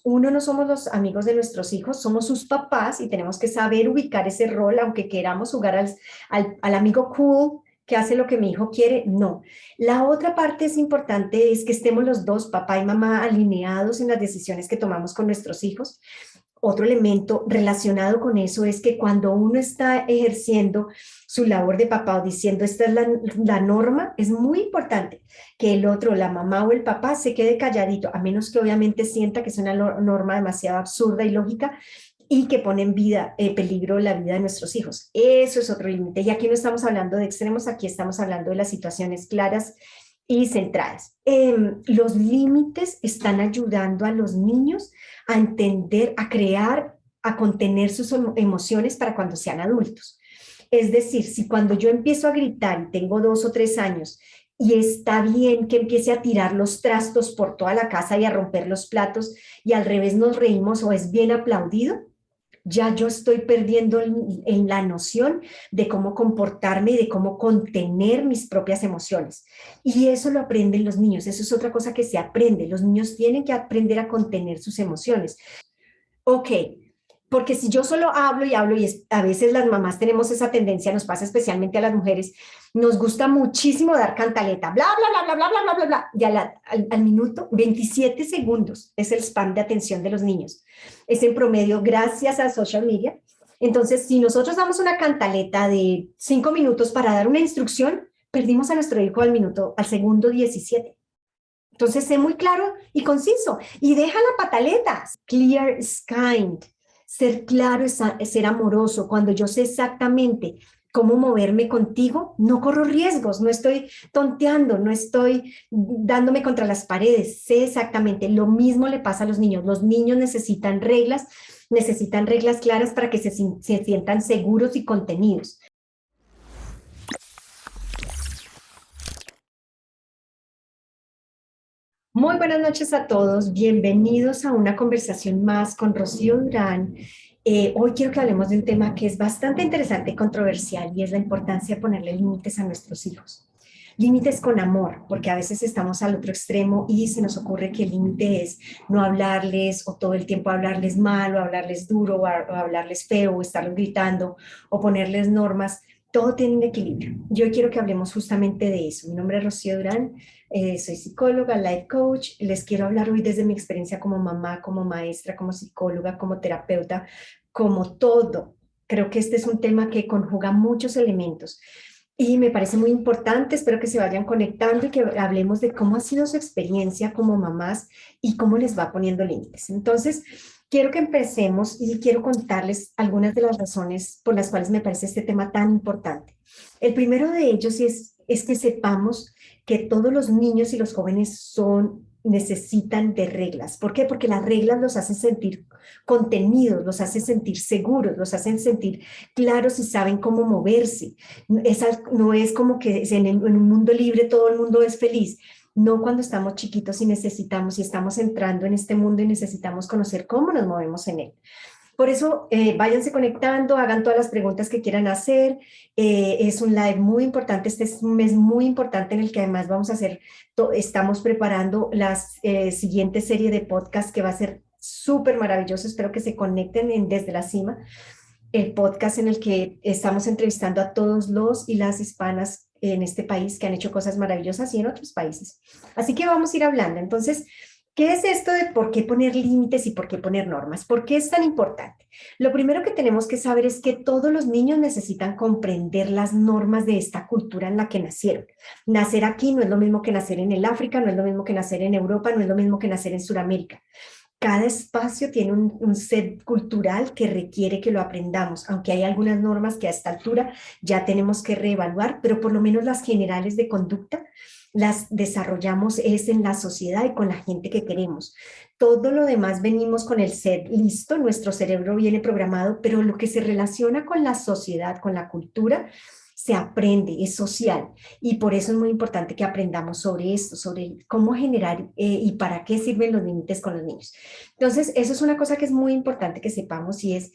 somos. Uno, no somos los amigos de nuestros hijos, somos sus papás y tenemos que saber ubicar ese rol, aunque queramos jugar al amigo cool que hace lo que mi hijo quiere, no. La otra parte es importante es que estemos los dos, papá y mamá, alineados en las decisiones que tomamos con nuestros hijos. Otro elemento relacionado con eso es que cuando uno está ejerciendo su labor de papá o diciendo esta es la norma, es muy importante que el otro, la mamá o el papá, se quede calladito, a menos que obviamente sienta que es una norma demasiado absurda y lógica y que pone en peligro la vida de nuestros hijos. Eso es otro límite. Y aquí no estamos hablando de extremos, aquí estamos hablando de las situaciones claras y centradas. Los límites están ayudando a los niños a entender, a crear, a contener sus emociones para cuando sean adultos. Es decir, si cuando yo empiezo a gritar y tengo 2 o 3 años y está bien que empiece a tirar los trastos por toda la casa y a romper los platos y al revés nos reímos o es bien aplaudido, ya yo estoy perdiendo en la noción de cómo comportarme y de cómo contener mis propias emociones. Y eso lo aprenden los niños, eso es otra cosa que se aprende. Los niños tienen que aprender a contener sus emociones. Ok, porque si yo solo hablo y hablo, y a veces las mamás tenemos esa tendencia, nos pasa especialmente a las mujeres, nos gusta muchísimo dar cantaleta, bla, bla, bla, bla, bla, bla, bla, bla, y al minuto, 27 segundos es el span de atención de los niños. Es en promedio gracias a social media. Entonces, si nosotros damos una cantaleta de 5 minutos para dar una instrucción, perdimos a nuestro hijo al segundo 17. Entonces, sé muy claro y conciso y deja la pataleta. Clear is kind. Ser claro es ser amoroso. Cuando yo sé exactamente cómo moverme contigo, no corro riesgos, no estoy tonteando, no estoy dándome contra las paredes. Sé exactamente. Lo mismo le pasa a los niños. Los niños necesitan reglas claras para que se sientan seguros y contenidos. Muy buenas noches a todos, bienvenidos a una conversación más con Rocío Durán. Hoy quiero que hablemos de un tema que es bastante interesante y controversial y es la importancia de ponerle límites a nuestros hijos. Límites con amor, porque a veces estamos al otro extremo y se nos ocurre que el límite es no hablarles o todo el tiempo hablarles mal o hablarles duro o hablarles feo o estarlos gritando o ponerles normas. Todo tiene un equilibrio. Yo quiero que hablemos justamente de eso. Mi nombre es Rocío Durán. Soy psicóloga, life coach. Les quiero hablar hoy desde mi experiencia como mamá, como maestra, como psicóloga, como terapeuta, como todo. Creo que este es un tema que conjuga muchos elementos y me parece muy importante. Espero que se vayan conectando y que hablemos de cómo ha sido su experiencia como mamás y cómo les va poniendo límites. Entonces, quiero que empecemos y quiero contarles algunas de las razones por las cuales me parece este tema tan importante. El primero de ellos es que sepamos que todos los niños y los jóvenes necesitan de reglas. ¿Por qué? Porque las reglas los hacen sentir contenidos, los hacen sentir seguros, los hacen sentir claros y saben cómo moverse. No es como que en un mundo libre todo el mundo es feliz. No cuando estamos chiquitos y necesitamos, y estamos entrando en este mundo y necesitamos conocer cómo nos movemos en él. Por eso, váyanse conectando, hagan todas las preguntas que quieran hacer. Es un live muy importante, este es un mes muy importante en el que además vamos a hacer, estamos preparando la siguiente serie de podcast que va a ser súper maravilloso. Espero que se conecten desde la cima. El podcast en el que estamos entrevistando a todos los y las hispanas en este país que han hecho cosas maravillosas y en otros países. Así que vamos a ir hablando. Entonces, ¿qué es esto de por qué poner límites y por qué poner normas? ¿Por qué es tan importante? Lo primero que tenemos que saber es que todos los niños necesitan comprender las normas de esta cultura en la que nacieron. Nacer aquí no es lo mismo que nacer en el África, no es lo mismo que nacer en Europa, no es lo mismo que nacer en Sudamérica. Cada espacio tiene un set cultural que requiere que lo aprendamos, aunque hay algunas normas que a esta altura ya tenemos que reevaluar, pero por lo menos las generales de conducta las desarrollamos es en la sociedad y con la gente que queremos. Todo lo demás venimos con el set listo, nuestro cerebro viene programado, pero lo que se relaciona con la sociedad, con la cultura, se aprende, es social, y por eso es muy importante que aprendamos sobre esto, sobre cómo generar y para qué sirven los límites con los niños. Entonces, eso es una cosa que es muy importante que sepamos y es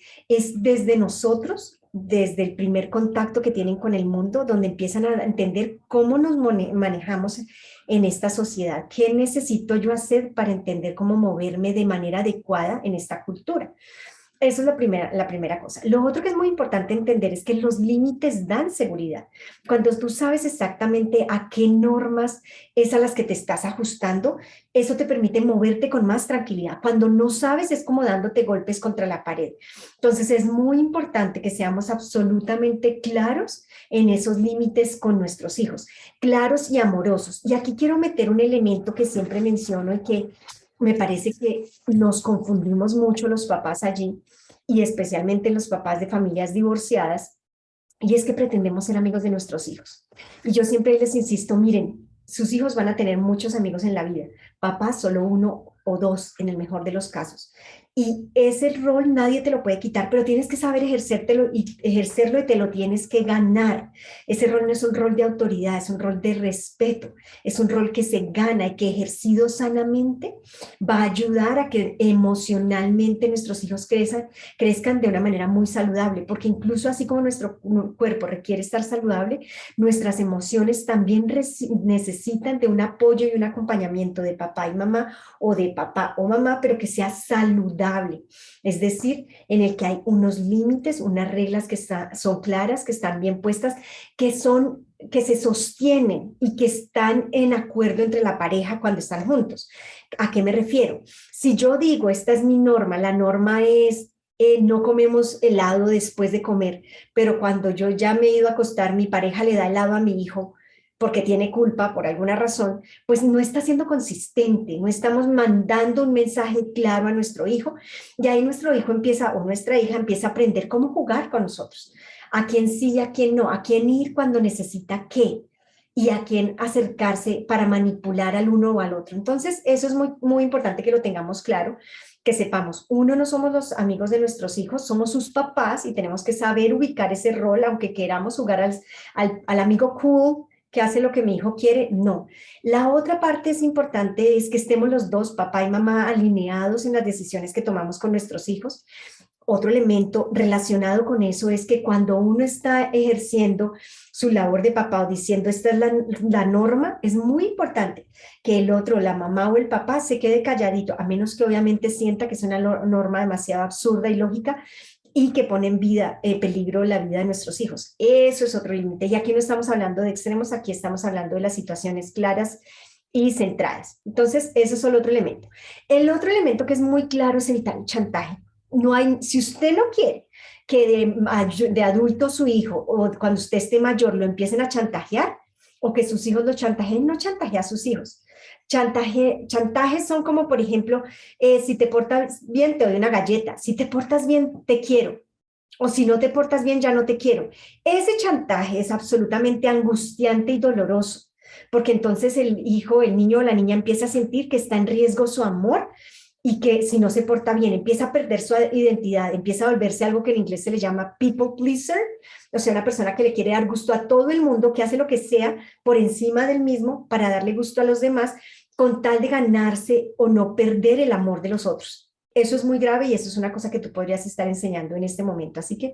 desde nosotros desde el primer contacto que tienen con el mundo, donde empiezan a entender cómo nos manejamos en esta sociedad, qué necesito yo hacer para entender cómo moverme de manera adecuada en esta cultura. Eso es la primera cosa. Lo otro que es muy importante entender es que los límites dan seguridad. Cuando tú sabes exactamente a qué normas es a las que te estás ajustando, eso te permite moverte con más tranquilidad. Cuando no sabes es como dándote golpes contra la pared. Entonces es muy importante que seamos absolutamente claros en esos límites con nuestros hijos, claros y amorosos. Y aquí quiero meter un elemento que siempre menciono y que me parece que nos confundimos mucho los papás allí, y especialmente los papás de familias divorciadas, y es que pretendemos ser amigos de nuestros hijos. Y yo siempre les insisto, miren, sus hijos van a tener muchos amigos en la vida, papá solo uno o dos en el mejor de los casos. Y ese rol nadie te lo puede quitar, pero tienes que saber ejercerlo y te lo tienes que ganar. Ese rol no es un rol de autoridad, es un rol de respeto, es un rol que se gana y que ejercido sanamente va a ayudar a que emocionalmente nuestros hijos crezcan de una manera muy saludable, porque incluso así como nuestro cuerpo requiere estar saludable, nuestras emociones también necesitan de un apoyo y un acompañamiento de papá y mamá, o de papá o mamá, pero que sea saludable, es decir, en el que hay unos límites, unas reglas que son claras, que están bien puestas, que se sostienen y que están en acuerdo entre la pareja cuando están juntos. ¿A qué me refiero? Si yo digo, esta es mi norma, la norma es no comemos helado después de comer, pero cuando yo ya me he ido a acostar, mi pareja le da helado a mi hijo porque tiene culpa por alguna razón, pues no está siendo consistente, no estamos mandando un mensaje claro a nuestro hijo, y ahí nuestro hijo empieza, o nuestra hija empieza a aprender cómo jugar con nosotros, a quién sí y a quién no, a quién ir cuando necesita qué, y a quién acercarse para manipular al uno o al otro. Entonces, eso es muy, muy importante que lo tengamos claro, que sepamos, uno, no somos los amigos de nuestros hijos, somos sus papás y tenemos que saber ubicar ese rol, aunque queramos jugar al amigo cool que hace lo que mi hijo quiere, no. La otra parte es importante, es que estemos los dos, papá y mamá, alineados en las decisiones que tomamos con nuestros hijos. Otro elemento relacionado con eso es que cuando uno está ejerciendo su labor de papá o diciendo esta es la norma, es muy importante que el otro, la mamá o el papá, se quede calladito, a menos que obviamente sienta que es una norma demasiado absurda y lógica y que pone en peligro la vida de nuestros hijos. Eso es otro límite. Y aquí no estamos hablando de extremos, aquí estamos hablando de las situaciones claras y centradas. Entonces, eso es el otro elemento. El otro elemento que es muy claro es el chantaje. No hay, si usted no quiere que de adulto su hijo o cuando usted esté mayor lo empiecen a chantajear o que sus hijos lo chantajeen, no chantajea a sus hijos. Chantajes son como, por ejemplo, si te portas bien, te doy una galleta. Si te portas bien, te quiero. O si no te portas bien, ya no te quiero. Ese chantaje es absolutamente angustiante y doloroso, porque entonces el hijo, el niño o la niña empieza a sentir que está en riesgo su amor y que si no se porta bien, empieza a perder su identidad, empieza a volverse algo que en inglés se le llama people pleaser, o sea, una persona que le quiere dar gusto a todo el mundo, que hace lo que sea por encima del mismo para darle gusto a los demás, con tal de ganarse o no perder el amor de los otros. Eso es muy grave y eso es una cosa que tú podrías estar enseñando en este momento. Así que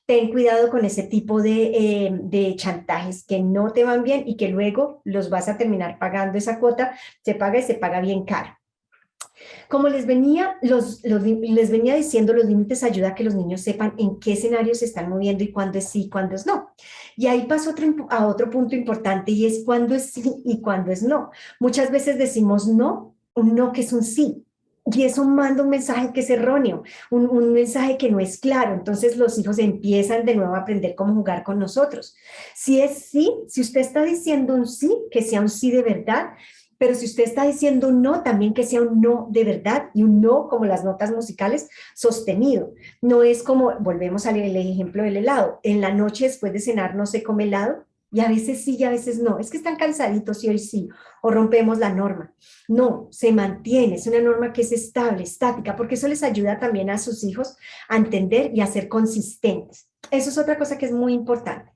ten cuidado con ese tipo de chantajes que no te van bien y que luego los vas a terminar pagando esa cuota, se paga y se paga bien caro. Como les venía diciendo, los límites ayudan a que los niños sepan en qué escenarios se están moviendo y cuándo es sí y cuándo es no. Y ahí paso a otro punto importante y es cuándo es sí y cuándo es no. Muchas veces decimos no, un no que es un sí. Y eso manda un mensaje que es erróneo, un mensaje que no es claro. Entonces los hijos empiezan de nuevo a aprender cómo jugar con nosotros. Si es sí, si usted está diciendo un sí, que sea un sí de verdad, pero si usted está diciendo un no, también que sea un no de verdad y un no como las notas musicales sostenido. No es como, volvemos al ejemplo del helado, en la noche después de cenar no se come helado y a veces sí y a veces no. Es que están cansaditos y hoy sí, o rompemos la norma. No, se mantiene, es una norma que es estable, estática, porque eso les ayuda también a sus hijos a entender y a ser consistentes. Eso es otra cosa que es muy importante.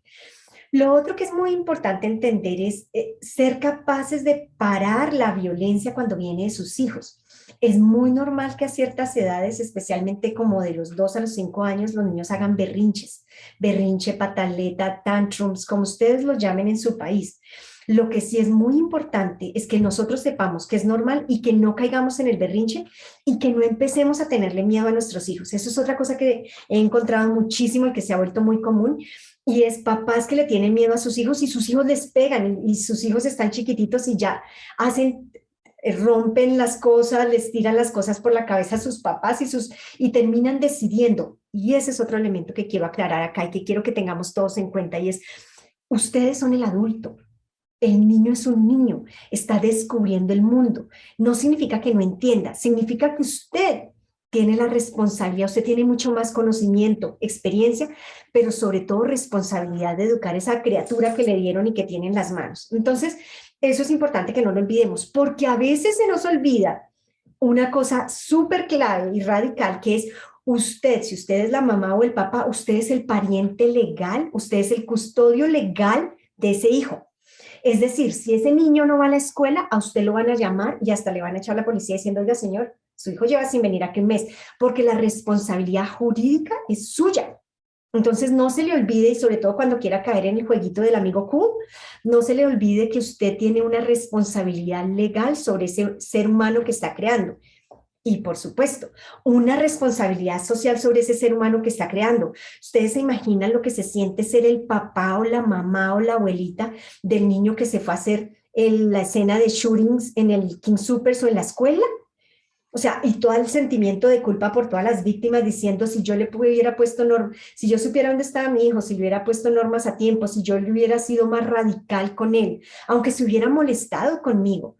Lo otro que es muy importante entender es ser capaces de parar la violencia cuando viene de sus hijos. Es muy normal que a ciertas edades, especialmente como de los 2 a los 5 años, los niños hagan berrinches, berrinche, pataleta, tantrums, como ustedes los llamen en su país. Lo que sí es muy importante es que nosotros sepamos que es normal y que no caigamos en el berrinche y que no empecemos a tenerle miedo a nuestros hijos. Eso es otra cosa que he encontrado muchísimo y que se ha vuelto muy común. Y es papás que le tienen miedo a sus hijos y sus hijos les pegan y sus hijos están chiquititos y ya hacen rompen las cosas, les tiran las cosas por la cabeza a sus papás y terminan decidiendo. Y ese es otro elemento que quiero aclarar acá y que quiero que tengamos todos en cuenta y es, ustedes son el adulto. El niño es un niño, está descubriendo el mundo. No significa que no entienda, significa que usted tiene la responsabilidad, usted tiene mucho más conocimiento, experiencia, pero sobre todo responsabilidad de educar a esa criatura que le dieron y que tiene en las manos. Entonces, eso es importante que no lo olvidemos, porque a veces se nos olvida una cosa súper clave y radical, que es usted, si usted es la mamá o el papá, usted es el pariente legal, usted es el custodio legal de ese hijo. Es decir, si ese niño no va a la escuela, a usted lo van a llamar y hasta le van a echar a la policía diciendo, oiga, señor, su hijo lleva sin venir aquí un mes, porque la responsabilidad jurídica es suya. Entonces no se le olvide, y sobre todo cuando quiera caer en el jueguito del amigo cool, no se le olvide que usted tiene una responsabilidad legal sobre ese ser humano que está creando. Y por supuesto, una responsabilidad social sobre ese ser humano que está creando. Ustedes se imaginan lo que se siente ser el papá o la mamá o la abuelita del niño que se fue a hacer la escena de shootings en el King Supers o en la escuela. O sea, y todo el sentimiento de culpa por todas las víctimas diciendo si yo le hubiera puesto normas, si yo supiera dónde estaba mi hijo, si le hubiera puesto normas a tiempo, si yo le hubiera sido más radical con él, aunque se hubiera molestado conmigo,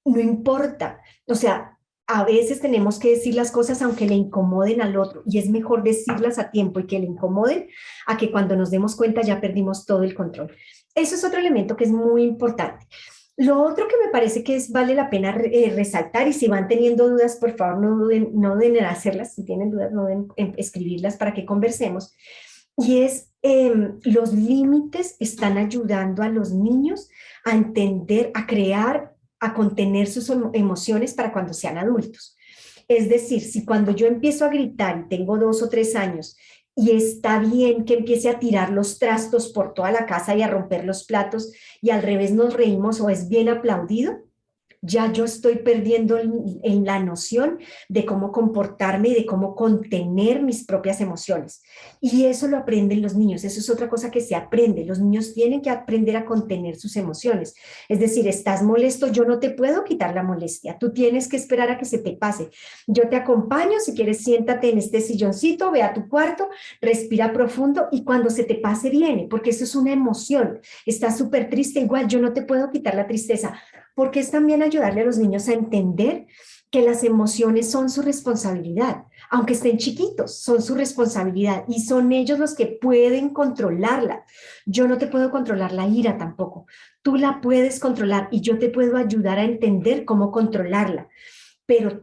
no importa. O sea, a veces tenemos que decir las cosas aunque le incomoden al otro y es mejor decirlas a tiempo y que le incomoden a que cuando nos demos cuenta ya perdimos todo el control. Eso es otro elemento que es muy importante. Lo otro que me parece que vale la pena resaltar, y si van teniendo dudas, por favor no duden en hacerlas, si tienen dudas, no duden en escribirlas para que conversemos, y es los límites están ayudando a los niños a entender, a crear, a contener sus emociones para cuando sean adultos. Es decir, si cuando yo empiezo a gritar y tengo 2 o 3 años y está bien que empiece a tirar los trastos por toda la casa y a romper los platos y al revés nos reímos o es bien aplaudido, ya yo estoy perdiendo en la noción de cómo comportarme y de cómo contener mis propias emociones. Y eso lo aprenden los niños, eso es otra cosa que se aprende. Los niños tienen que aprender a contener sus emociones. Es decir, estás molesto, yo no te puedo quitar la molestia, tú tienes que esperar a que se te pase. Yo te acompaño, si quieres siéntate en este silloncito, ve a tu cuarto, respira profundo y cuando se te pase viene, porque eso es una emoción. Estás súper triste, igual yo no te puedo quitar la tristeza, porque es también ayudarle a los niños a entender que las emociones son su responsabilidad, aunque estén chiquitos, son su responsabilidad y son ellos los que pueden controlarla. Yo no te puedo controlar la ira tampoco, tú la puedes controlar y yo te puedo ayudar a entender cómo controlarla, pero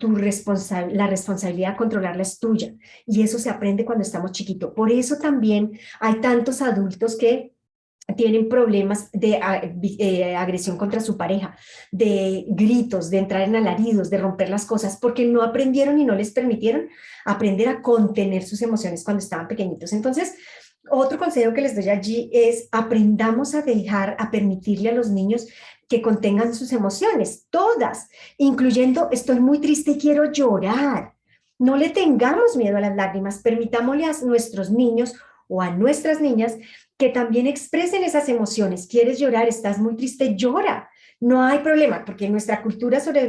la responsabilidad de controlarla es tuya y eso se aprende cuando estamos chiquitos. Por eso también hay tantos adultos que tienen problemas de agresión contra su pareja, de gritos, de entrar en alaridos, de romper las cosas, porque no aprendieron y no les permitieron aprender a contener sus emociones cuando estaban pequeñitos. Entonces, otro consejo que les doy allí es aprendamos a dejar, a permitirle a los niños que contengan sus emociones, todas, incluyendo estoy muy triste y quiero llorar. No le tengamos miedo a las lágrimas, permitámosle a nuestros niños o a nuestras niñas que también expresen esas emociones. ¿Quieres llorar? ¿Estás muy triste? Llora. No hay problema, porque en nuestra cultura, sobre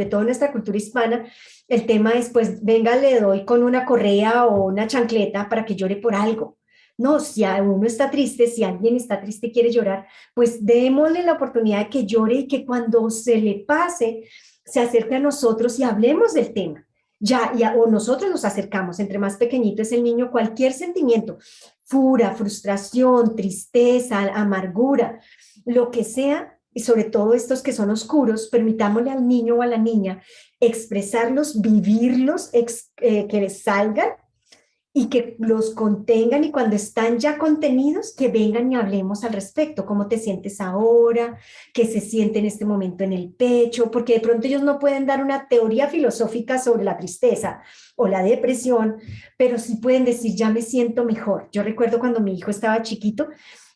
todo en nuestra cultura hispana, el tema es, pues, venga, le doy con una correa o una chancleta para que llore por algo. No, si uno está triste, si alguien está triste y quiere llorar, pues démosle la oportunidad de que llore y que cuando se le pase, se acerque a nosotros y hablemos del tema. O nosotros nos acercamos, entre más pequeñito es el niño, cualquier sentimiento, fura, frustración, tristeza, amargura, lo que sea, y sobre todo estos que son oscuros, permitámosle al niño o a la niña expresarlos, vivirlos, que les salgan y que los contengan y cuando están ya contenidos, que vengan y hablemos al respecto. ¿Cómo te sientes ahora? ¿Qué se siente en este momento en el pecho? Porque de pronto ellos no pueden dar una teoría filosófica sobre la tristeza o la depresión, pero sí pueden decir, ya me siento mejor. Yo recuerdo cuando mi hijo estaba chiquito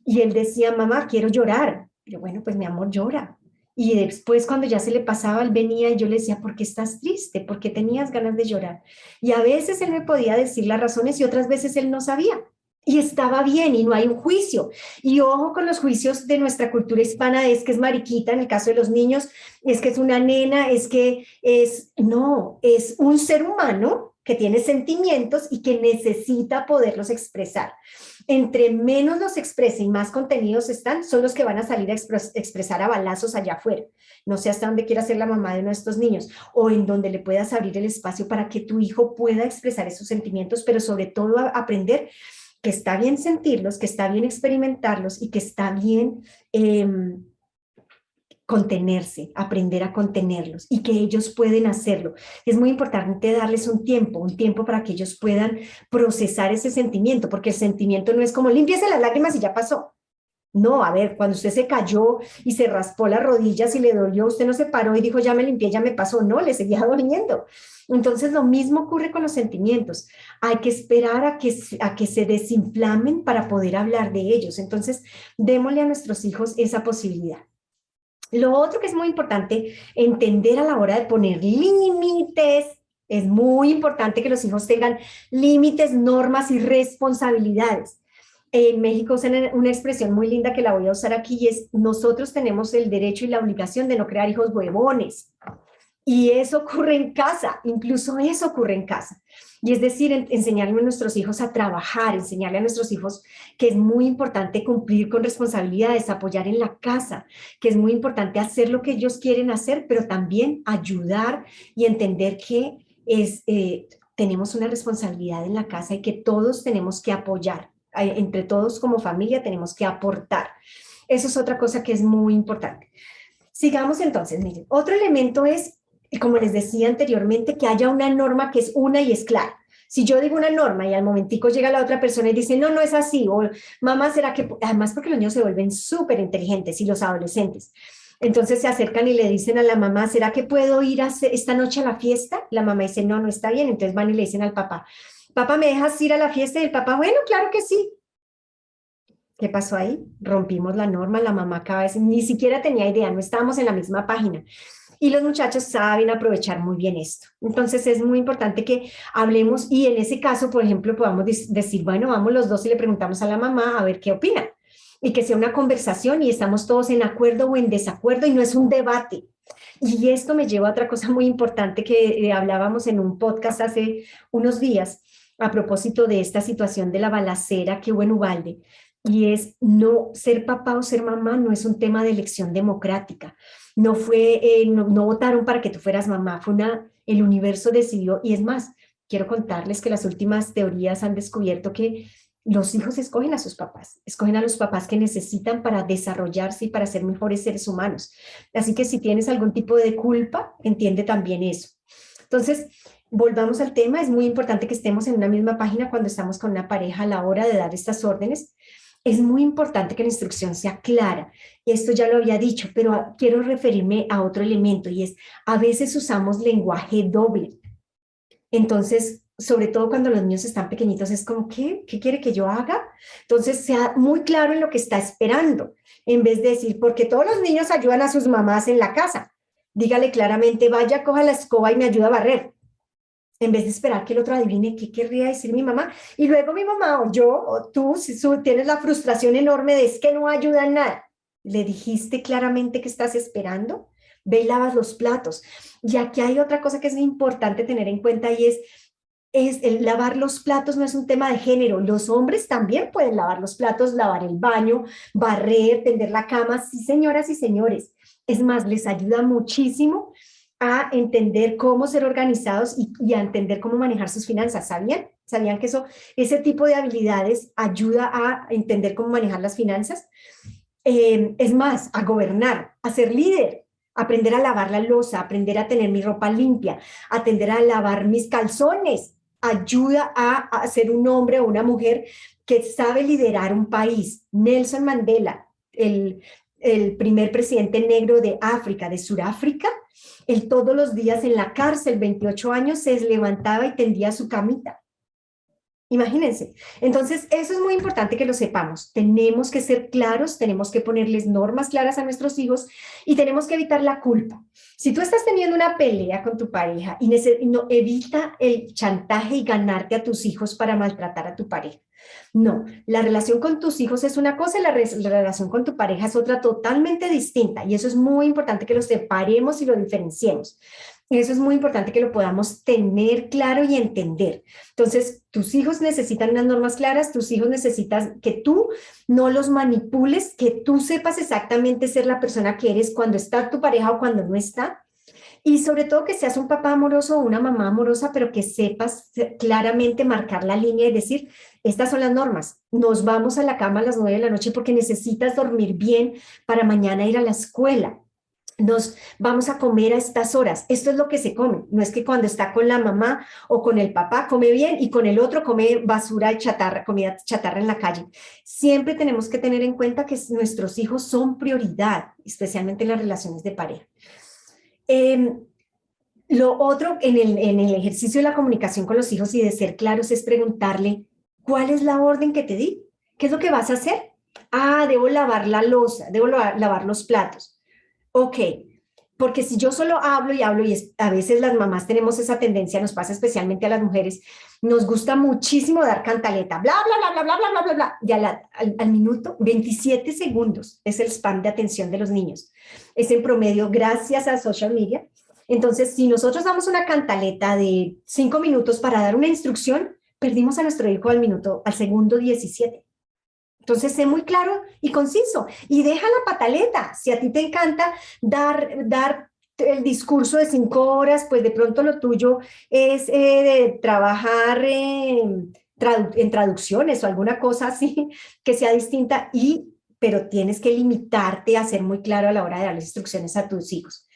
y él decía, mamá, quiero llorar. Yo, bueno, pues mi amor, llora. Y después cuando ya se le pasaba, él venía y yo le decía, ¿por qué estás triste? ¿Por qué tenías ganas de llorar? Y a veces él me podía decir las razones y otras veces él no sabía. Y estaba bien y no hay un juicio. Y ojo con los juicios de nuestra cultura hispana, es que es mariquita en el caso de los niños, es que es una nena, es que es, no, es un ser humano que tiene sentimientos y que necesita poderlos expresar. Entre menos los exprese y más contenidos están, son los que van a salir a expresar a balazos allá afuera. No sé hasta dónde quiera ser la mamá de uno de estos niños o en donde le puedas abrir el espacio para que tu hijo pueda expresar esos sentimientos, pero sobre todo aprender que está bien sentirlos, que está bien experimentarlos y que está bien contenerse, aprender a contenerlos y que ellos pueden hacerlo. Es muy importante darles un tiempo para que ellos puedan procesar ese sentimiento, porque el sentimiento no es como límpiese las lágrimas y ya pasó. No, a ver, cuando usted se cayó y se raspó las rodillas y le dolió, usted no se paró y dijo, ya me limpié, ya me pasó. No, le seguía doliendo. Entonces, lo mismo ocurre con los sentimientos. Hay que esperar a que se desinflamen para poder hablar de ellos. Entonces, démosle a nuestros hijos esa posibilidad. Lo otro que es muy importante entender a la hora de poner límites, es muy importante que los hijos tengan límites, normas y responsabilidades. En México usan una expresión muy linda que la voy a usar aquí y es, nosotros tenemos el derecho y la obligación de no crear hijos huevones. Y eso ocurre en casa, incluso eso ocurre en casa. Y es decir, enseñarle a nuestros hijos a trabajar, enseñarle a nuestros hijos que es muy importante cumplir con responsabilidades, apoyar en la casa, que es muy importante hacer lo que ellos quieren hacer, pero también ayudar y entender que tenemos una responsabilidad en la casa y que todos tenemos que apoyar. Entre todos como familia tenemos que aportar. Eso es otra cosa que es muy importante. Sigamos entonces, miren, otro elemento es, como les decía anteriormente, que haya una norma que es una y es clara. Si yo digo una norma y al momentico llega la otra persona y dice, no, no es así, o mamá, ¿será que...? Además porque los niños se vuelven súper inteligentes y los adolescentes. Entonces se acercan y le dicen a la mamá, ¿será que puedo ir esta noche a la fiesta? La mamá dice, no, no está bien. Entonces van y le dicen al papá, papá, ¿me dejas ir a la fiesta? Y el papá, bueno, claro que sí. ¿Qué pasó ahí? Rompimos la norma, la mamá cada vez ni siquiera tenía idea, no estábamos en la misma página. Y los muchachos saben aprovechar muy bien esto. Entonces es muy importante que hablemos y en ese caso, por ejemplo, podamos decir, bueno, vamos los dos y le preguntamos a la mamá a ver qué opina. Y que sea una conversación y estamos todos en acuerdo o en desacuerdo y no es un debate. Y esto me lleva a otra cosa muy importante que hablábamos en un podcast hace unos días a propósito de esta situación de la balacera que hubo en Uvalde. Y es no ser papá o ser mamá no es un tema de elección democrática. No fue, no votaron para que tú fueras mamá, fue el universo decidió. Y es más, quiero contarles que las últimas teorías han descubierto que los hijos escogen a los papás que necesitan para desarrollarse y para ser mejores seres humanos. Así que si tienes algún tipo de culpa, entiende también eso. Entonces, volvamos al tema, es muy importante que estemos en una misma página cuando estamos con una pareja a la hora de dar estas órdenes. Es muy importante que la instrucción sea clara. Esto ya lo había dicho, pero quiero referirme a otro elemento y es, a veces usamos lenguaje doble. Entonces, sobre todo cuando los niños están pequeñitos, es como, ¿qué quiere que yo haga? Entonces, sea muy claro en lo que está esperando, en vez de decir, porque todos los niños ayudan a sus mamás en la casa. Dígale claramente, vaya, coja la escoba y me ayuda a barrer, en vez de esperar que el otro adivine qué querría decir mi mamá. Y luego mi mamá o yo o tú, si tienes la frustración enorme de es que no ayuda en nada, le dijiste claramente que estás esperando, ve y lavas los platos. Y aquí hay otra cosa que es importante tener en cuenta y es el lavar los platos no es un tema de género. Los hombres también pueden lavar los platos, lavar el baño, barrer, tender la cama. Sí, señoras y señores. Es más, les ayuda muchísimo a entender cómo ser organizados y a entender cómo manejar sus finanzas. ¿Sabían? ¿Sabían que ese tipo de habilidades ayuda a entender cómo manejar las finanzas? Es más, a gobernar, a ser líder, aprender a lavar la loza, aprender a tener mi ropa limpia, aprender a lavar mis calzones. ayuda a ser un hombre o una mujer que sabe liderar un país. Nelson Mandela, el primer presidente negro de África, de Sudáfrica, él todos los días en la cárcel, 28 años, se levantaba y tendía su camita. Imagínense. Entonces, eso es muy importante que lo sepamos. Tenemos que ser claros, tenemos que ponerles normas claras a nuestros hijos y tenemos que evitar la culpa. Si tú estás teniendo una pelea con tu pareja y no, evita el chantaje y ganarte a tus hijos para maltratar a tu pareja. No, la relación con tus hijos es una cosa y la relación con tu pareja es otra totalmente distinta. Y eso es muy importante que lo separemos y lo diferenciemos. Eso es muy importante que lo podamos tener claro y entender. Entonces, tus hijos necesitan unas normas claras, tus hijos necesitan que tú no los manipules, que tú sepas exactamente ser la persona que eres cuando está tu pareja o cuando no está. Y sobre todo que seas un papá amoroso o una mamá amorosa, pero que sepas claramente marcar la línea y decir, estas son las normas. Nos vamos a la cama a las 9 de la noche porque necesitas dormir bien para mañana ir a la escuela. Nos vamos a comer a estas horas. Esto es lo que se come. No es que cuando está con la mamá o con el papá come bien y con el otro come basura y chatarra, comida chatarra en la calle. Siempre tenemos que tener en cuenta que nuestros hijos son prioridad, especialmente en las relaciones de pareja. Lo otro en el ejercicio de la comunicación con los hijos y de ser claros es preguntarle, ¿cuál es la orden que te di? ¿Qué es lo que vas a hacer? Ah, debo lavar la loza, debo lavar los platos. Ok, porque si yo solo hablo y hablo, y a veces las mamás tenemos esa tendencia, nos pasa especialmente a las mujeres, nos gusta muchísimo dar cantaleta, bla, bla, bla, bla, bla, bla, bla, bla, bla, y al minuto, 27 segundos es el span de atención de los niños. Es en promedio gracias a social media. Entonces, si nosotros damos una cantaleta de 5 minutos para dar una instrucción, perdimos a nuestro hijo al segundo 17. Entonces, sé muy claro y conciso y deja la pataleta. Si a ti te encanta dar el discurso de 5 horas, pues de pronto lo tuyo es de trabajar en traducciones o alguna cosa así que sea distinta, pero tienes que limitarte a ser muy claro a la hora de dar las instrucciones a tus hijos.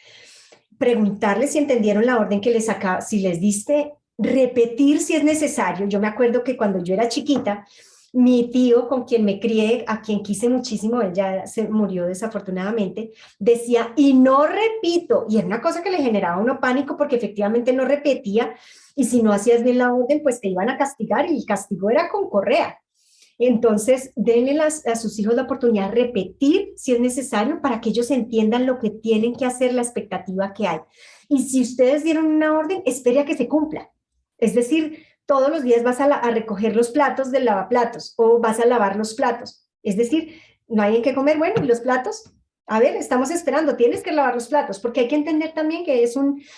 Preguntarles si entendieron la orden que les acaba, si les diste, repetir si es necesario. Yo me acuerdo que cuando yo era chiquita, mi tío, con quien me crié, a quien quise muchísimo, él ya se murió desafortunadamente, decía, y no repito, y era una cosa que le generaba a uno pánico porque efectivamente no repetía, y si no hacías bien la orden, pues te iban a castigar, y el castigo era con correa. Entonces, denle a sus hijos la oportunidad de repetir si es necesario para que ellos entiendan lo que tienen que hacer, la expectativa que hay. Y si ustedes dieron una orden, espere a que se cumpla. Es decir, todos los días vas a recoger los platos del lavaplatos o vas a lavar los platos. Es decir, no hay en qué comer, bueno, ¿y los platos? A ver, estamos esperando, tienes que lavar los platos, porque hay que entender también que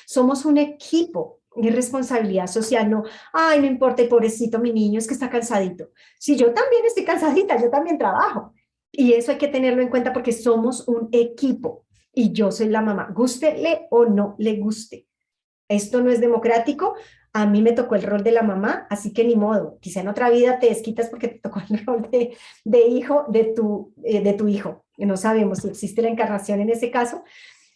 somos un equipo de responsabilidad social, no, ay, no importa, pobrecito mi niño, es que está cansadito. Si yo también estoy cansadita, yo también trabajo. Y eso hay que tenerlo en cuenta porque somos un equipo y yo soy la mamá, gústele o no le guste. Esto no es democrático, a mí me tocó el rol de la mamá, así que ni modo, quizá en otra vida te desquitas porque te tocó el rol de hijo de tu hijo. No sabemos si existe la encarnación en ese caso,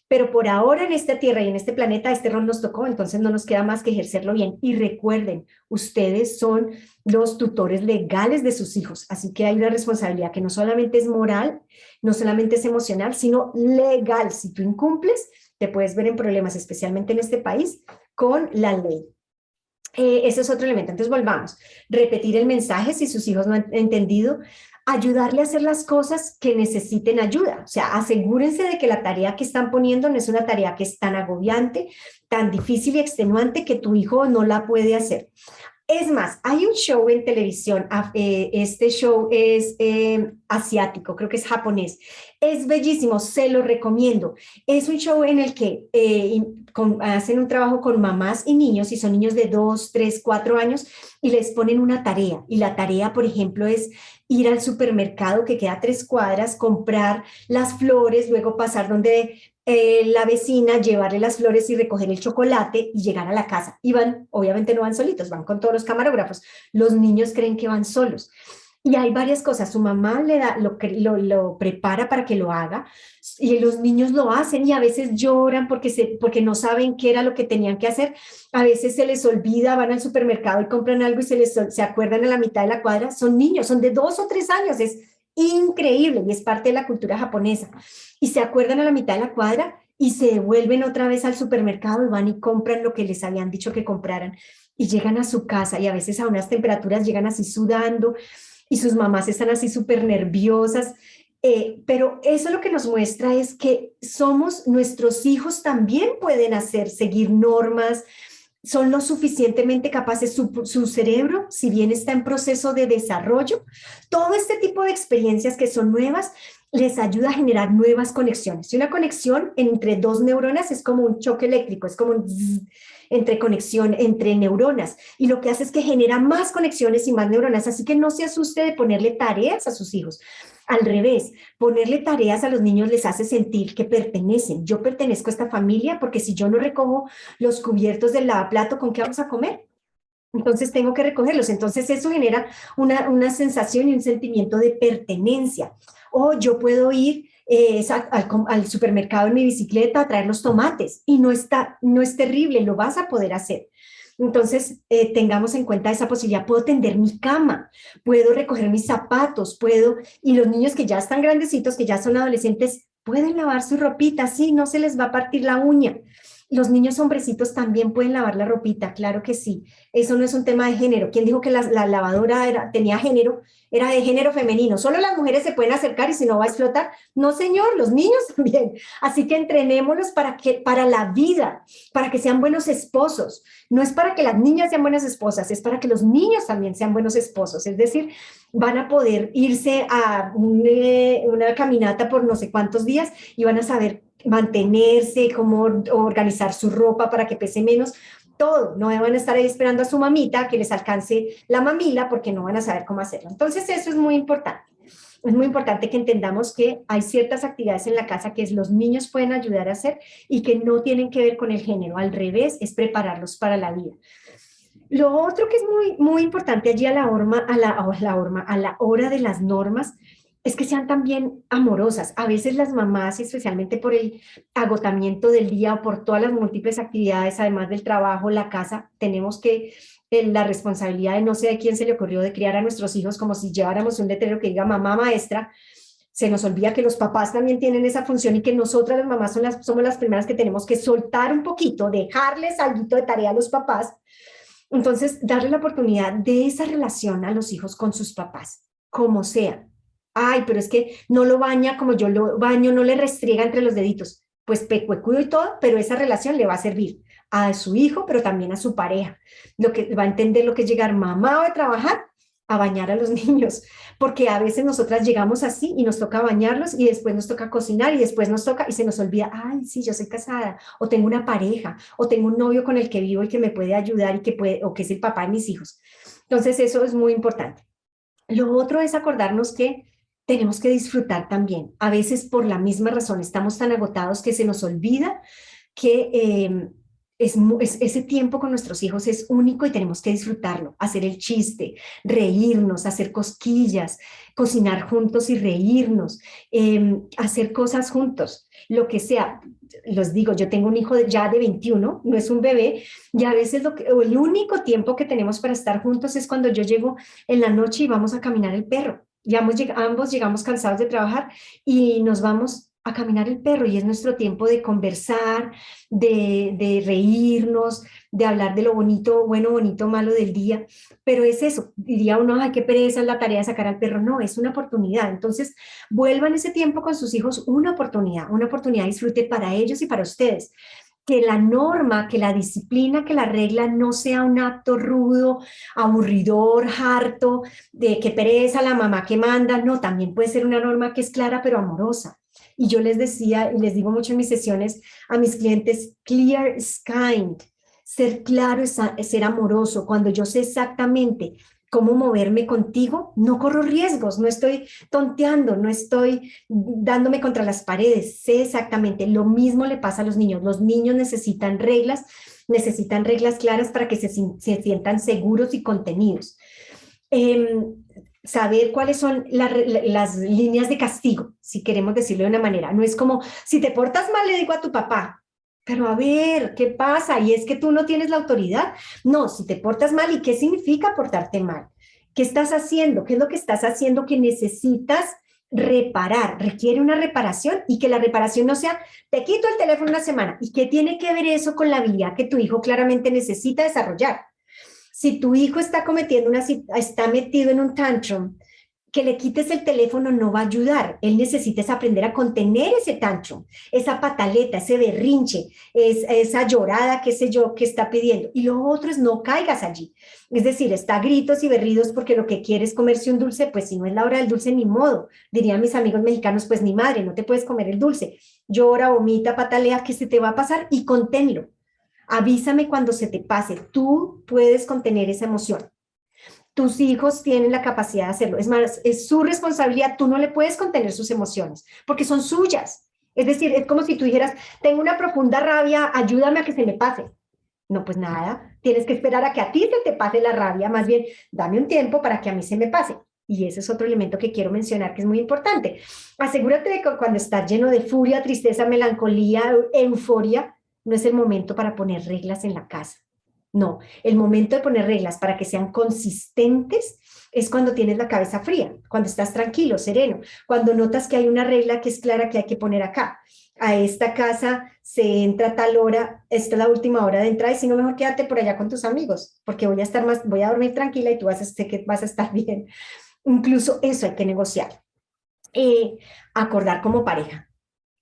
pero por ahora en esta tierra y en este planeta este rol nos tocó, entonces no nos queda más que ejercerlo bien. Y recuerden, ustedes son los tutores legales de sus hijos, así que hay una responsabilidad que no solamente es moral, no solamente es emocional, sino legal. Si tú incumples, te puedes ver en problemas, especialmente en este país, con la ley. Ese es otro elemento. Entonces volvamos. Repetir el mensaje si sus hijos no han entendido. Ayudarle a hacer las cosas que necesiten ayuda. O sea, asegúrense de que la tarea que están poniendo no es una tarea que es tan agobiante, tan difícil y extenuante que tu hijo no la puede hacer. Es más, hay un show en televisión, este show es asiático, creo que es japonés, es bellísimo, se lo recomiendo. Es un show en el que hacen un trabajo con mamás y niños, y son niños de 2, 3, 4 años, y les ponen una tarea. Y la tarea, por ejemplo, es ir al supermercado que queda a 3 cuadras, comprar las flores, luego pasar donde la vecina, llevarle las flores y recoger el chocolate y llegar a la casa. Y van, obviamente no van solitos, van con todos los camarógrafos. Los niños creen que van solos. Y hay varias cosas, su mamá le da, lo prepara para que lo haga y los niños lo hacen y a veces lloran porque no saben qué era lo que tenían que hacer. A veces se les olvida, van al supermercado y compran algo y se acuerdan a la mitad de la cuadra. Son niños, son de 2 o 3 años, es increíble y es parte de la cultura japonesa. Y se acuerdan a la mitad de la cuadra y se devuelven otra vez al supermercado y van y compran lo que les habían dicho que compraran y llegan a su casa y a veces a unas temperaturas llegan así sudando y sus mamás están así súper nerviosas. Pero eso lo que nos muestra es que nuestros hijos también pueden seguir normas, son lo suficientemente capaces, su cerebro, si bien está en proceso de desarrollo, todo este tipo de experiencias que son nuevas, les ayuda a generar nuevas conexiones. Y una conexión entre dos neuronas es como un choque eléctrico, es como un zzz, entre conexión entre neuronas. Y lo que hace es que genera más conexiones y más neuronas. Así que no se asuste de ponerle tareas a sus hijos. Al revés, ponerle tareas a los niños les hace sentir que pertenecen. Yo pertenezco a esta familia porque si yo no recojo los cubiertos del lavaplato, ¿con qué vamos a comer? Entonces tengo que recogerlos. Entonces eso genera una sensación y un sentimiento de pertenencia. O yo puedo ir al supermercado en mi bicicleta a traer los tomates y no es terrible, lo vas a poder hacer. Entonces, tengamos en cuenta esa posibilidad. Puedo tender mi cama, puedo recoger mis zapatos, y los niños que ya están grandecitos, que ya son adolescentes, pueden lavar su ropita, sí, no se les va a partir la uña. Los niños hombrecitos también pueden lavar la ropita, claro que sí. Eso no es un tema de género. ¿Quién dijo que la lavadora tenía género? Era de género femenino. Solo las mujeres se pueden acercar y si no va a explotar. No, señor, los niños también. Así que entrenémoslos para la vida, para que sean buenos esposos. No es para que las niñas sean buenas esposas, es para que los niños también sean buenos esposos. Es decir, van a poder irse a una caminata por no sé cuántos días y van a saber mantenerse, cómo organizar su ropa para que pese menos, todo. No van a estar ahí esperando a su mamita que les alcance la mamila porque no van a saber cómo hacerlo. Entonces eso es muy importante. Es muy importante que entendamos que hay ciertas actividades en la casa que los niños pueden ayudar a hacer y que no tienen que ver con el género. Al revés, es prepararlos para la vida. Lo otro que es muy, muy importante allí a la hora de las normas es que sean también amorosas. A veces las mamás, especialmente por el agotamiento del día o por todas las múltiples actividades, además del trabajo, la casa, tenemos la responsabilidad de no sé de quién se le ocurrió de criar a nuestros hijos como si lleváramos un letrero que diga mamá maestra. Se nos olvida que los papás también tienen esa función y que nosotras las mamás somos las primeras que tenemos que soltar un poquito, dejarles algo de tarea a los papás. Entonces, darle la oportunidad de esa relación a los hijos con sus papás, como sea. Ay, pero es que no lo baña como yo lo baño, no le restriega entre los deditos. Pues pecuecudo y todo, pero esa relación le va a servir a su hijo, pero también a su pareja. Lo que va a entender lo que es llegar mamá de trabajar a bañar a los niños, porque a veces nosotras llegamos así y nos toca bañarlos y después nos toca cocinar y después nos toca y se nos olvida, ay, sí, yo soy casada o tengo una pareja o tengo un novio con el que vivo y que me puede ayudar y o que es el papá de mis hijos. Entonces eso es muy importante. Lo otro es acordarnos que tenemos que disfrutar también. A veces por la misma razón estamos tan agotados que se nos olvida que ese tiempo con nuestros hijos es único y tenemos que disfrutarlo, hacer el chiste, reírnos, hacer cosquillas, cocinar juntos y reírnos, hacer cosas juntos, lo que sea. Los digo, yo tengo un hijo ya de 21, no es un bebé, y a veces el único tiempo que tenemos para estar juntos es cuando yo llego en la noche y vamos a caminar el perro. Ya ambos llegamos cansados de trabajar y nos vamos a caminar el perro y es nuestro tiempo de conversar, de reírnos, de hablar de lo bonito, bueno, bonito, malo del día, pero es eso, diría uno, ay, qué pereza es la tarea de sacar al perro, no, es una oportunidad, entonces vuelvan ese tiempo con sus hijos, una oportunidad de disfrute para ellos y para ustedes. Que la norma, que la disciplina, que la regla no sea un acto rudo, aburridor, harto, de que pereza la mamá que manda, no, también puede ser una norma que es clara pero amorosa. Y yo les decía, y les digo mucho en mis sesiones a mis clientes, clear is kind. Ser claro es ser amoroso. Cuando yo sé exactamente cómo moverme contigo, no corro riesgos, no estoy tonteando, no estoy dándome contra las paredes. Sé exactamente, lo mismo le pasa a los niños. Los niños necesitan reglas claras para que se sientan seguros y contenidos. saber cuáles son las líneas de castigo, si queremos decirlo de una manera. No es como, si te portas mal, le digo a tu papá, pero a ver, ¿qué pasa? ¿Y es que tú no tienes la autoridad? No, si te portas mal, ¿y qué significa portarte mal? ¿Qué estás haciendo? ¿Qué es lo que estás haciendo que necesitas reparar? Requiere una reparación y que la reparación no sea, te quito el teléfono una semana. ¿Y qué tiene que ver eso con la habilidad que tu hijo claramente necesita desarrollar? Si tu hijo está cometiendo está metido en un tantrum, que le quites el teléfono no va a ayudar. Él necesita aprender a contener ese tantrum, esa pataleta, ese berrinche, esa llorada, qué sé yo, que está pidiendo. Y lo otro es no caigas allí. Es decir, está a gritos y berridos porque lo que quiere es comerse un dulce, pues si no es la hora del dulce, ni modo. Dirían mis amigos mexicanos, pues ni madre, no te puedes comer el dulce. Llora, vomita, patalea, que se te va a pasar y conténlo. Avísame cuando se te pase. Tú puedes contener esa emoción. Tus hijos tienen la capacidad de hacerlo. Es más, es su responsabilidad. Tú no le puedes contener sus emociones porque son suyas. Es decir, es como si tú dijeras, tengo una profunda rabia, ayúdame a que se me pase. No, pues nada, tienes que esperar a que a ti se te pase la rabia. Más bien, dame un tiempo para que a mí se me pase. Y ese es otro elemento que quiero mencionar que es muy importante. Asegúrate de que cuando estás lleno de furia, tristeza, melancolía, euforia, no es el momento para poner reglas en la casa. No, el momento de poner reglas para que sean consistentes es cuando tienes la cabeza fría, cuando estás tranquilo, sereno, cuando notas que hay una regla que es clara que hay que poner acá. A esta casa se entra a tal hora, esta es la última hora de entrada y si no, mejor quédate por allá con tus amigos, porque voy a dormir tranquila y tú sé que vas a estar bien. Incluso eso hay que negociar. Acordar como pareja.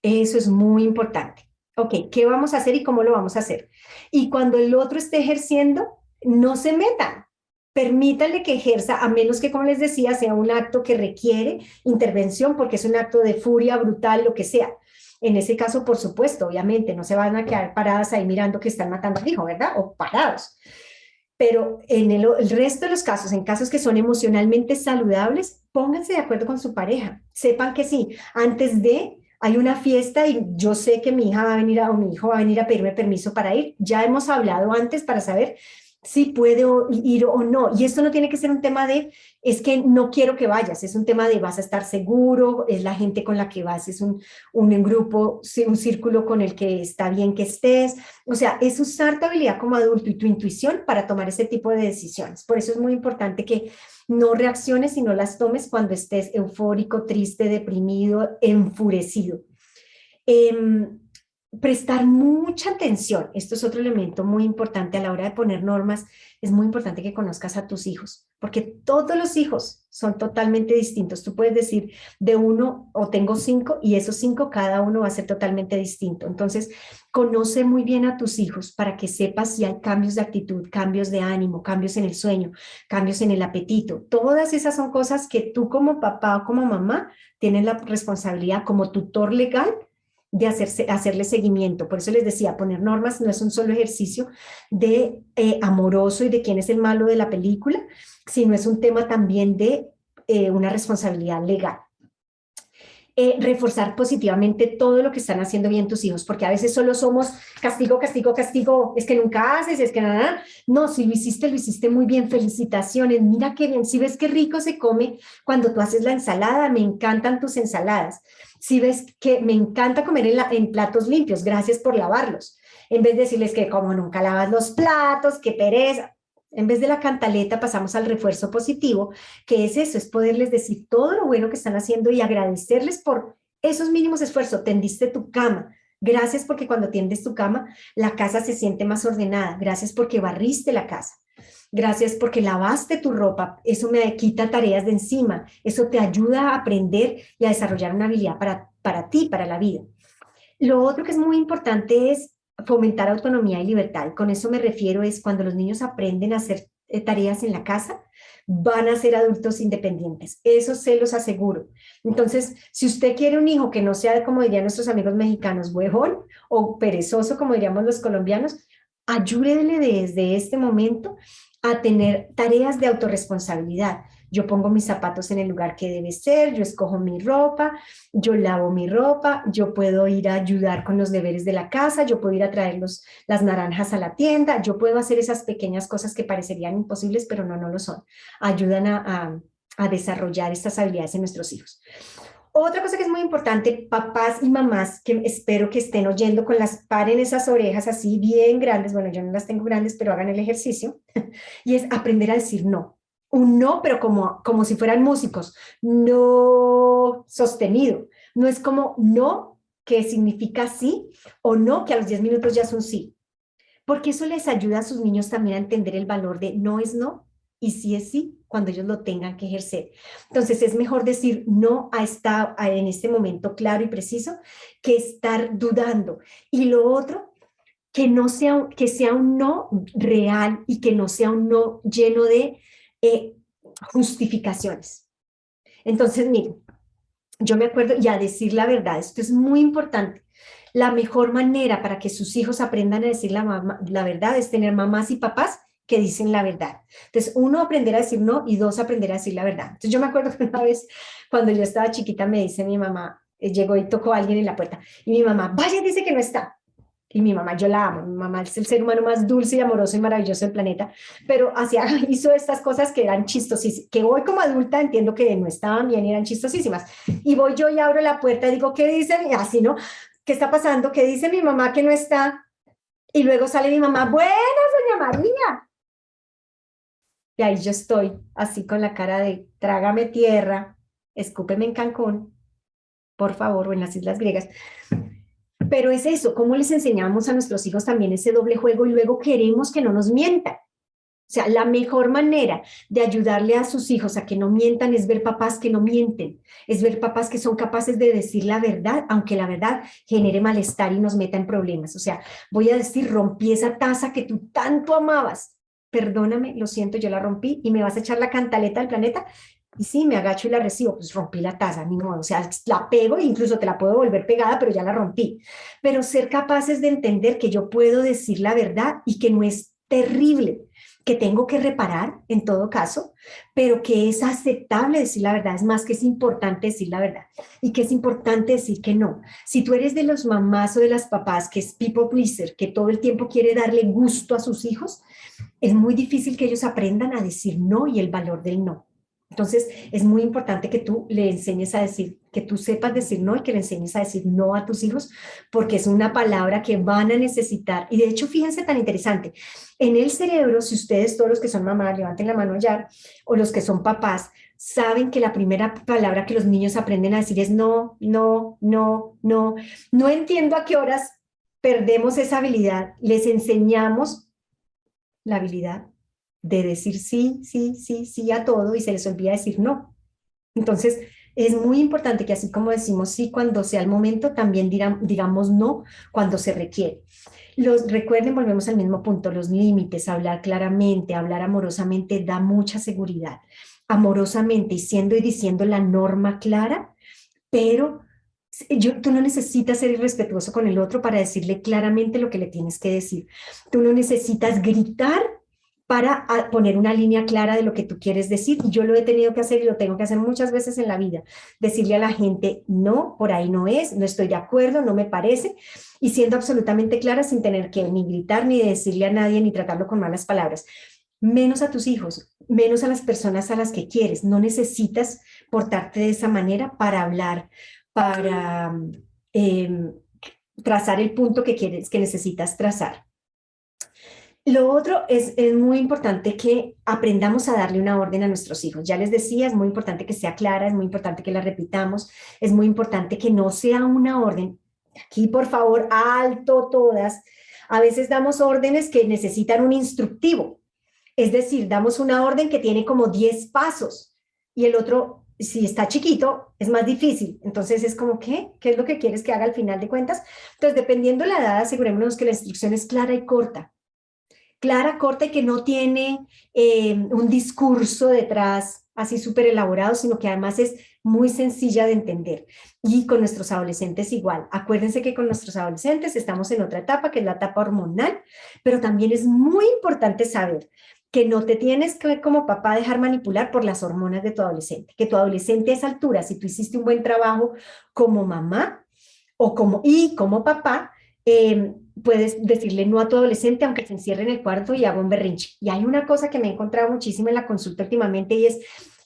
Eso es muy importante. Ok, ¿qué vamos a hacer y cómo lo vamos a hacer? Y cuando el otro esté ejerciendo, no se metan. Permítanle que ejerza, a menos que, como les decía, sea un acto que requiere intervención, porque es un acto de furia brutal, lo que sea. En ese caso, por supuesto, obviamente, no se van a quedar paradas ahí mirando que están matando al hijo, ¿verdad? O parados. Pero en el resto de los casos, en casos que son emocionalmente saludables, pónganse de acuerdo con su pareja. Sepan que sí, antes de hay una fiesta y yo sé que mi hija va a venir o mi hijo va a venir a pedirme permiso para ir. Ya hemos hablado antes para saber si puedo ir o no. Y esto no tiene que ser un tema de, es que no quiero que vayas, es un tema de vas a estar seguro, es la gente con la que vas, es un grupo, un círculo con el que está bien que estés. O sea, es usar tu habilidad como adulto y tu intuición para tomar ese tipo de decisiones. Por eso es muy importante que no reacciones, sino las tomes cuando estés eufórico, triste, deprimido, enfurecido. Eh, Prestar mucha atención. Esto es otro elemento muy importante a la hora de poner normas. Es muy importante que conozcas a tus hijos, porque todos los hijos son totalmente distintos. Tú puedes decir de uno o tengo cinco y esos cinco cada uno va a ser totalmente distinto. Entonces, conoce muy bien a tus hijos para que sepas si hay cambios de actitud, cambios de ánimo, cambios en el sueño, cambios en el apetito. Todas esas son cosas que tú como papá o como mamá tienes la responsabilidad como tutor legal de hacerle seguimiento. Por eso les decía, poner normas no es un solo ejercicio de amoroso y de quién es el malo de la película, sino es un tema también de una responsabilidad legal. Reforzar positivamente todo lo que están haciendo bien tus hijos, porque a veces solo somos castigo, castigo, castigo, es que nunca haces, es que nada, no, si lo hiciste muy bien, felicitaciones, mira qué bien, si ves qué rico se come cuando tú haces la ensalada, me encantan tus ensaladas, si ves que me encanta comer en platos limpios, gracias por lavarlos, en vez de decirles que como nunca lavas los platos, qué pereza. En vez de la cantaleta pasamos al refuerzo positivo, que es eso, es poderles decir todo lo bueno que están haciendo y agradecerles por esos mínimos esfuerzos. Tendiste tu cama. Gracias porque cuando tiendes tu cama, la casa se siente más ordenada. Gracias porque barriste la casa. Gracias porque lavaste tu ropa. Eso me quita tareas de encima. Eso te ayuda a aprender y a desarrollar una habilidad para ti, para la vida. Lo otro que es muy importante es fomentar autonomía y libertad. Y con eso me refiero es cuando los niños aprenden a hacer tareas en la casa, van a ser adultos independientes. Eso se los aseguro. Entonces, si usted quiere un hijo que no sea, como dirían nuestros amigos mexicanos, huevón o perezoso, como diríamos los colombianos, ayúdele desde este momento a tener tareas de autorresponsabilidad. Yo pongo mis zapatos en el lugar que debe ser, yo escojo mi ropa, yo lavo mi ropa, yo puedo ir a ayudar con los deberes de la casa, yo puedo ir a traer las naranjas a la tienda, yo puedo hacer esas pequeñas cosas que parecerían imposibles, pero no lo son. Ayudan a desarrollar estas habilidades en nuestros hijos. Otra cosa que es muy importante, papás y mamás, que espero que estén oyendo con las, paren esas orejas así bien grandes, bueno, yo no las tengo grandes, pero hagan el ejercicio, y es aprender a decir no. Un no, pero como si fueran músicos, no sostenido. No es como no, que significa sí, o no, que a los 10 minutos ya es un sí. Porque eso les ayuda a sus niños también a entender el valor de no es no y sí es sí cuando ellos lo tengan que ejercer. Entonces es mejor decir no en este momento claro y preciso que estar dudando. Y lo otro, que sea un no real y que no sea un no lleno de eh, justificaciones. Entonces, miren, yo me acuerdo, y a decir la verdad, esto es muy importante. La mejor manera para que sus hijos aprendan a decir la verdad es tener mamás y papás que dicen la verdad. Entonces, uno, aprender a decir no y dos, aprender a decir la verdad. Entonces, yo me acuerdo que una vez, cuando yo estaba chiquita, me dice mi mamá, llegó y tocó a alguien en la puerta, y mi mamá, vaya, dice que no está. Y mi mamá, yo la amo, mi mamá es el ser humano más dulce y amoroso y maravilloso del planeta, pero hizo estas cosas que eran chistosísimas, que hoy como adulta entiendo que no estaban bien y eran chistosísimas. Y voy yo y abro la puerta y digo, ¿qué dicen? Y así, ¿no? ¿Qué está pasando? ¿Qué dice mi mamá que no está? Y luego sale mi mamá, buenas, doña María. Y ahí yo estoy, así con la cara de, trágame tierra, escúpeme en Cancún, por favor, o en las Islas Griegas. Pero es eso, ¿cómo les enseñamos a nuestros hijos también ese doble juego y luego queremos que no nos mientan? O sea, la mejor manera de ayudarle a sus hijos a que no mientan es ver papás que no mienten, es ver papás que son capaces de decir la verdad, aunque la verdad genere malestar y nos meta en problemas. O sea, voy a decir, rompí esa taza que tú tanto amabas. Perdóname, lo siento, yo la rompí y me vas a echar la cantaleta del planeta. Y sí, me agacho y la recibo, pues rompí la taza, ni modo, o sea, la pego e incluso te la puedo volver pegada, pero ya la rompí. Pero ser capaces de entender que yo puedo decir la verdad y que no es terrible, que tengo que reparar en todo caso, pero que es aceptable decir la verdad, es más que es importante decir la verdad y que es importante decir que no. Si tú eres de los mamás o de las papás que es people pleaser, que todo el tiempo quiere darle gusto a sus hijos, es muy difícil que ellos aprendan a decir no y el valor del no. Entonces, es muy importante que tú le enseñes a decir, que tú sepas decir no y que le enseñes a decir no a tus hijos, porque es una palabra que van a necesitar. Y de hecho, fíjense tan interesante, en el cerebro, si ustedes, todos los que son mamás, levanten la mano allá, o los que son papás, saben que la primera palabra que los niños aprenden a decir es no, no, no, no. No entiendo a qué horas perdemos esa habilidad. Les enseñamos la habilidad de decir sí, sí, sí, sí a todo y se les olvida decir no. Entonces, es muy importante que así como decimos sí cuando sea el momento, también digamos no cuando se requiere. Recuerden, volvemos al mismo punto, los límites, hablar claramente, hablar amorosamente da mucha seguridad. Amorosamente y siendo y diciendo la norma clara, pero tú no necesitas ser irrespetuoso con el otro para decirle claramente lo que le tienes que decir. Tú no necesitas gritar para poner una línea clara de lo que tú quieres decir. Y yo lo he tenido que hacer y lo tengo que hacer muchas veces en la vida. Decirle a la gente, no, por ahí no es, no estoy de acuerdo, no me parece. Y siendo absolutamente clara sin tener que ni gritar, ni decirle a nadie, ni tratarlo con malas palabras. Menos a tus hijos, menos a las personas a las que quieres. No necesitas portarte de esa manera para hablar, para eh, trazar el punto que quieres, que necesitas trazar. Lo otro es muy importante que aprendamos a darle una orden a nuestros hijos. Ya les decía, es muy importante que sea clara, es muy importante que la repitamos, es muy importante que no sea una orden. Aquí, por favor, alto todas. A veces damos órdenes que necesitan un instructivo. Es decir, damos una orden que tiene como 10 pasos y el otro, si está chiquito, es más difícil. Entonces es como, ¿qué? ¿Qué es lo que quieres que haga al final de cuentas? Entonces, dependiendo de la edad, asegurémonos que la instrucción es clara y corta. Clara, corta y que no tiene un discurso detrás así súper elaborado, sino que además es muy sencilla de entender. Y con nuestros adolescentes igual. Acuérdense que con nuestros adolescentes estamos en otra etapa, que es la etapa hormonal, pero también es muy importante saber que no te tienes que como papá dejar manipular por las hormonas de tu adolescente, que tu adolescente a esa altura, si tú hiciste un buen trabajo como mamá como papá, puedes decirle no a tu adolescente aunque se encierre en el cuarto y haga un berrinche. Y hay una cosa que me he encontrado muchísimo en la consulta últimamente y es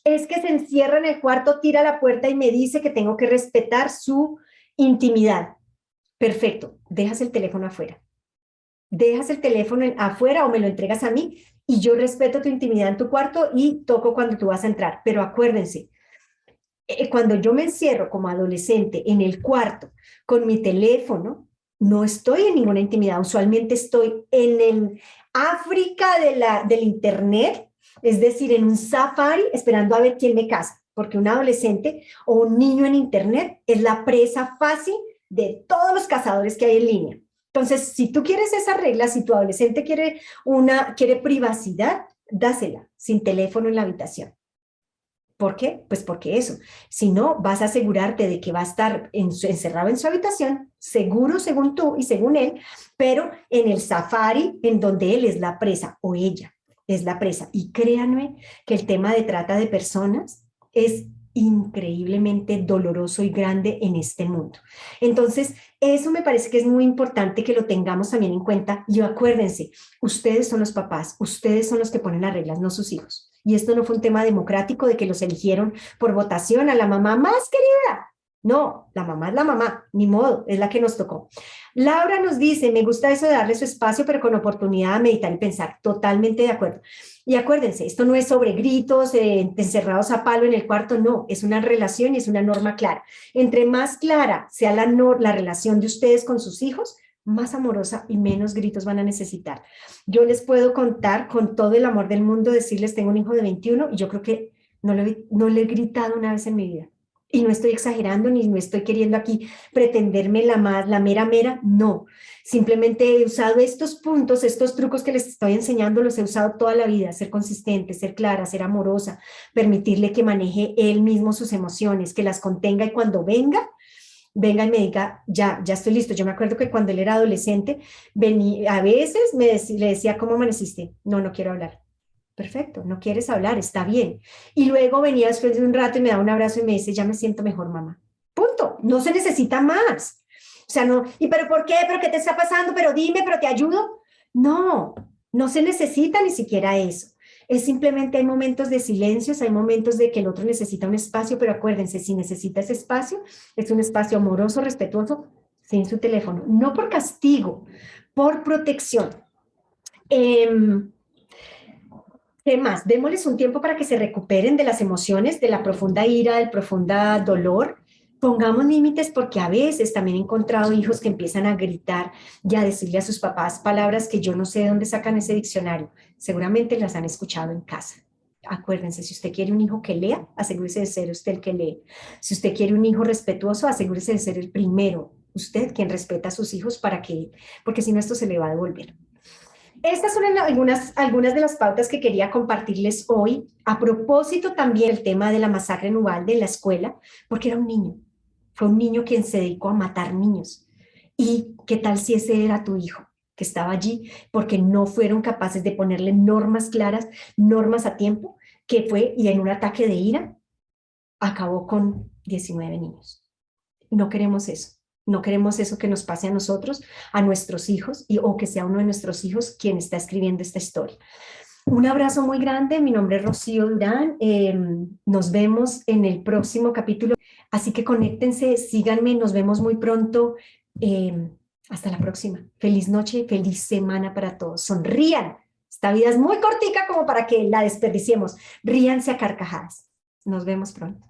Es que se encierra en el cuarto, tira la puerta y me dice que tengo que respetar su intimidad. Perfecto, dejas el teléfono afuera. Dejas el teléfono afuera o me lo entregas a mí y yo respeto tu intimidad en tu cuarto y toco cuando tú vas a entrar. Pero acuérdense, cuando yo me encierro como adolescente en el cuarto con mi teléfono, no estoy en ninguna intimidad. Usualmente estoy en el África del Internet, es decir, en un safari esperando a ver quién me casa, porque un adolescente o un niño en Internet es la presa fácil de todos los cazadores que hay en línea. Entonces, si tú quieres esa regla, si tu adolescente quiere privacidad, dásela sin teléfono en la habitación. ¿Por qué? Pues porque eso. Si no, vas a asegurarte de que va a estar encerrado en su habitación, seguro según tú y según él, pero en el safari en donde él es la presa o ella es la presa. Y créanme que el tema de trata de personas es increíblemente doloroso y grande en este mundo. Entonces, eso me parece que es muy importante que lo tengamos también en cuenta. Y acuérdense, ustedes son los papás, ustedes son los que ponen las reglas, no sus hijos. Y esto no fue un tema democrático de que los eligieron por votación a la mamá más querida. No, la mamá es la mamá, ni modo, es la que nos tocó. Laura nos dice, me gusta eso de darle su espacio, pero con oportunidad de meditar y pensar. Totalmente de acuerdo. Y acuérdense, esto no es sobre gritos, encerrados a palo en el cuarto, no, es una relación y es una norma clara. Entre más clara sea la relación de ustedes con sus hijos, más amorosa y menos gritos van a necesitar. Yo les puedo contar con todo el amor del mundo, decirles, tengo un hijo de 21 y yo creo que no le he gritado una vez en mi vida. Y no estoy exagerando ni me estoy queriendo aquí pretenderme la mera, no. Simplemente he usado estos puntos, estos trucos que les estoy enseñando, los he usado toda la vida, ser consistente, ser clara, ser amorosa, permitirle que maneje él mismo sus emociones, que las contenga y cuando venga y me diga, ya estoy listo. Yo me acuerdo que cuando él era adolescente, a veces le decía, ¿cómo amaneciste? No quiero hablar. Perfecto, no quieres hablar, está bien. Y luego venía después de un rato y me da un abrazo y me dice, ya me siento mejor, mamá. Punto, no se necesita más. O sea, no, ¿y pero por qué? ¿Pero qué te está pasando? ¿Pero dime, pero te ayudo? No, no se necesita ni siquiera eso. Es simplemente hay momentos de silencios, hay momentos de que el otro necesita un espacio, pero acuérdense, si necesita ese espacio, es un espacio amoroso, respetuoso, sin su teléfono. No por castigo, por protección. ¿Qué más? Démosles un tiempo para que se recuperen de las emociones, de la profunda ira, del profundo dolor. Pongamos límites porque a veces también he encontrado hijos que empiezan a gritar y a decirle a sus papás palabras que yo no sé de dónde sacan ese diccionario. Seguramente las han escuchado en casa. Acuérdense, si usted quiere un hijo que lea, asegúrese de ser usted el que lee. Si usted quiere un hijo respetuoso, asegúrese de ser el primero. Usted quien respeta a sus hijos porque si no esto se le va a devolver. Estas son algunas de las pautas que quería compartirles hoy. A propósito también el tema de la masacre en Uvalde en la escuela, porque era un niño. Fue un niño quien se dedicó a matar niños. ¿Y qué tal si ese era tu hijo que estaba allí porque no fueron capaces de ponerle normas claras, normas a tiempo, que fue y en un ataque de ira acabó con 19 niños? No queremos eso. No queremos eso que nos pase a nosotros, a nuestros hijos, o que sea uno de nuestros hijos quien está escribiendo esta historia. Un abrazo muy grande. Mi nombre es Rocío Durán. Nos vemos en el próximo capítulo. Así que conéctense, síganme. Nos vemos muy pronto. Hasta la próxima. Feliz noche, feliz semana para todos. Sonrían. Esta vida es muy cortica como para que la desperdiciemos. Ríanse a carcajadas. Nos vemos pronto.